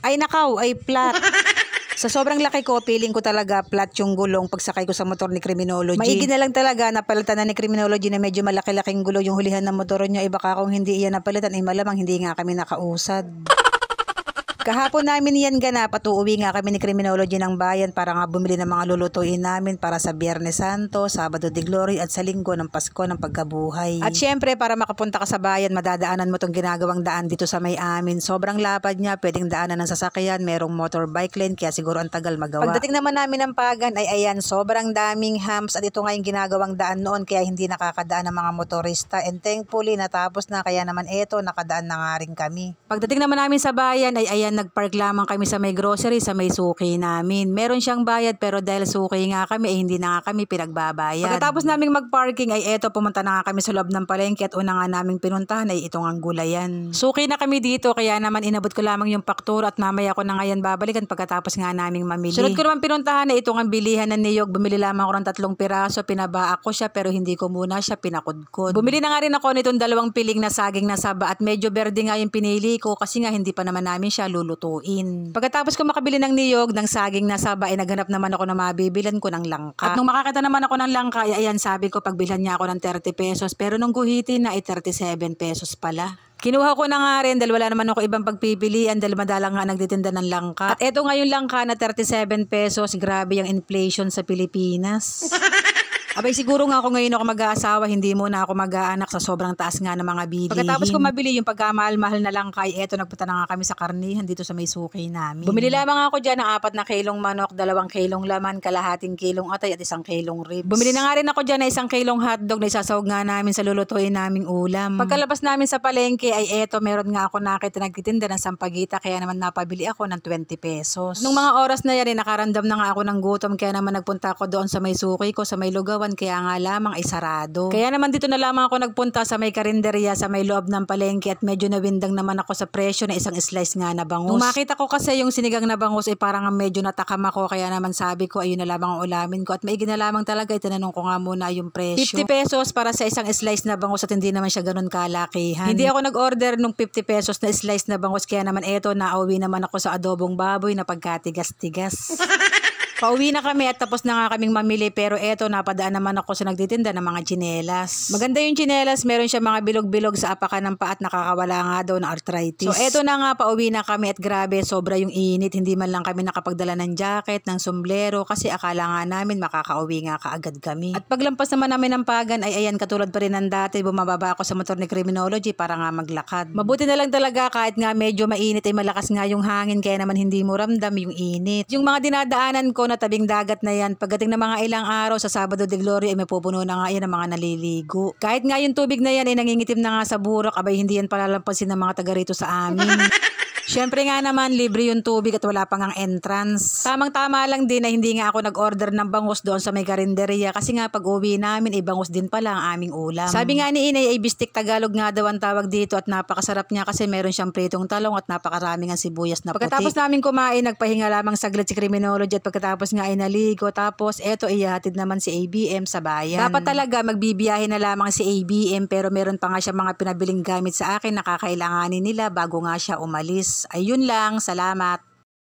Ay nakaw, ay flat. Sa sobrang laki ko, feeling ko talaga flat yung gulong pagsakay ko sa motor ni Criminology. Maigi na lang talaga napalitan na ni Criminology na medyo malaki-laking gulo yung hulihan ng motor niya. Baka kung hindi iyan napalitan, malamang hindi nga kami nakausad. Kahapon namin yan ganap at uuwi nga kami ni Criminology ng bayan para nga bumili ng mga lulutuin namin para sa Biyernes Santo, Sabado de Gloria at sa linggo ng Pasko ng Pagkabuhay. At syempre para makapunta ka sa bayan, madadaanan mo tong ginagawang daan dito sa may amin. Sobrang lapad niya, pwedeng daanan ng sasakyan, merong motorbike lane kaya siguro ang tagal magawa. Pagdating naman namin ng Pagan ay ayan, sobrang daming humps at ito nga yung ginagawang daan noon kaya hindi nakakadaan ng mga motorista and thankfully natapos na kaya naman eto nakadaan na nga rin kami. Pagdating naman namin sa bayan ay ayan, nagpark lamang kami sa may grocery sa may suki namin. Meron siyang bayad pero dahil suki nga kami ay hindi na nga kami pinagbabayad. Pagkatapos naming magparking ay eto pumunta na nga kami sa loob ng palengke at una nga naming pinuntahan ay itong ang gulayan. Suki na kami dito kaya naman inabot ko lamang yung paktura at mamaya ko na nga yan babalikan pagkatapos nga naming mamili. Sunod ko naman pinuntahan ay itong ang bilihan ng niyog. Bumili lamang ako ng 3 piraso, pinabaa ko siya pero hindi ko muna siya pinakudkod. Bumili na nga rin ako nitong 2 piling na saging na saba at medyo berde nga yung pinili ko kasi nga hindi pa naman namin siya lulutuin. Pagkatapos ko makabili ng niyog, ng saging na saba, ay naghanap naman ako na mabibilan ko ng langka. At nung makakita naman ako ng langka, ay ayan sabi ko pagbilhan niya ako ng 30 pesos pero nung guhitin na ay 37 pesos pala. Kinuha ko na nga rin dahil wala naman ako ibang pagpipilian dahil madalang nga nagtitinda ng langka. At eto nga yung langka na 37 pesos, grabe yung inflation sa Pilipinas. Abay siguro nga ako ngayon ako mag-aasawa, hindi muna ako mag-aanak sa sobrang taas nga ng mga bilihin. Pagkatapos ko mabili yung pagkamahal-mahal na langka, eto nagpunta na nga kami sa karnihan dito sa may suki namin. Bumili lamang ako dyan ng 4 na kilong manok, 2 kilong laman, kalahating kilong atay at 1 kilong ribs. Bumili na nga rin ako dyan na 1 kilong hotdog na isasawag nga namin sa lulutuin naming ulam. Pagkalabas namin sa palengke ay eto meron nga ako nakita nagtitinda ng sampagita kaya naman napabili ako ng 20 pesos. Nung mga oras na yan nakaramdam na nga ako ng gutom kaya naman nagpunta ako doon sa may suki ko sa may lugawan kaya nga lamang ay sarado. Kaya naman dito na lamang ako nagpunta sa may karinderya sa may loob ng palengke at medyo nawindang naman ako sa presyo na 1 slice nga na bangus. Nung makita ko kasi yung sinigang na bangus ay parang medyo natakam ako kaya naman sabi ko ayun na lamang ang ulamin ko at maigi na lamang talaga itinanong ko nga muna yung presyo. 50 pesos para sa 1 slice na bangus at hindi naman siya ganun kalakihan. Hindi ako nag-order nung 50 pesos na slice na bangus kaya naman eto nauwi naman ako sa adobong baboy na pagkatigas-tigas. Pauwi na kami at tapos na nga kaming mamili pero eto napadaan naman ako sa nagtitinda ng mga tsinelas. Maganda yung tsinelas, meron siya mga bilog-bilog sa apakan ng paa at nakakawala nga daw ng arthritis. So eto na nga pauwi na kami at grabe sobra yung init, hindi man lang kami nakapagdala ng jacket, ng sombrero kasi akala nga namin makakauwi nga kaagad kami. At paglampas naman namin ng Pagan ay ayan katulad pa rin ng dati bumababa ako sa motor ni Criminology para nga maglakad. Mabuti na lang talaga kahit nga medyo mainit ay malakas nga yung hangin kaya naman hindi mo ramdam yung init. Yung mga dinadaanan ko na tabing dagat na yan, pagdating ng mga ilang araw sa Sabado de Gloria ay mapupuno na nga yan ng mga naliligo. Kahit nga yung tubig na yan ay nangingitim na nga sa burok, abay hindi yan palalampasin ng mga taga rito sa amin. Siyempre nga naman, libre yung tubig at wala pang ang entrance. Tamang-tama lang din na hindi nga ako nag-order ng bangus doon sa may karinderya kasi nga pag-uwi namin ay bangus din pala ang aming ulam. Sabi nga ni Inay ay bistik Tagalog nga daw ang tawag dito at napakasarap niya kasi meron siyang pritong talong at napakaraming ang sibuyas na puti. Pagkatapos namin kumain, nagpahinga lamang saglit si Criminology at pagkatapos nga ay naligo tapos eto ihatid naman si ABM sa bayan. Dapat talaga magbibiyahe na lamang si ABM pero meron pa nga siya mga pinabiling gamit sa akin na kakailanganin nila bago nga siya umalis. Ayun lang, salamat.